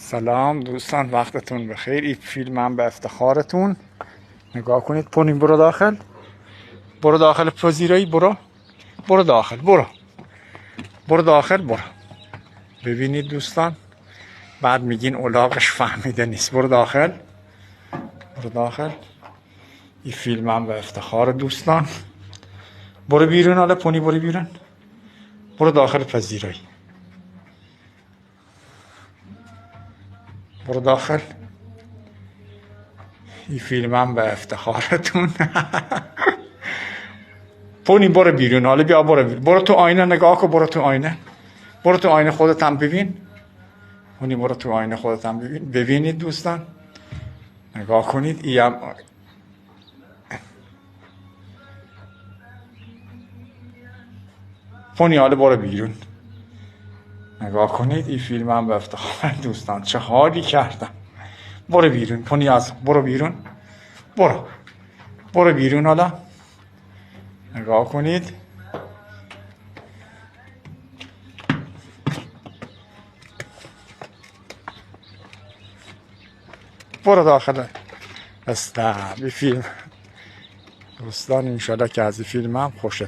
سلام دوستان، وقتتون بخیر. این فیلمم به افتخارتون. نگاه کنید. پونی برو داخل، برو داخل پذیرایی، برو داخل، برو داخل، برو. ببینید دوستان، بعد میگین اولاغش فهمیده نیست. برو داخل، برو داخل. این فیلمم به افتخار دوستان. برو بیرون. حالا پونی برو بیرون، برو داخل پذیرایی، برو داخل. این فیلمم به افتخارتون. پونی برو بیرون. حالا بیا برو بیرون. برو تو آینه نگاه کن. برو تو آینه، برو تو آینه خودت هم ببین. پونی برو تو آینه خودت هم ببین. ببینید دوستان، نگاه کنید. این پونی حالا برو بیرون. نگاه کنید. این فیلمم به افتخار دوستان. چه حالی کردم. برو بیرون پونی، برو بیرون. برو بیرون. حالا نگاه کنید. برو داخل. بی فیلم دوستان، انشالله که از این فیلمم خوشتون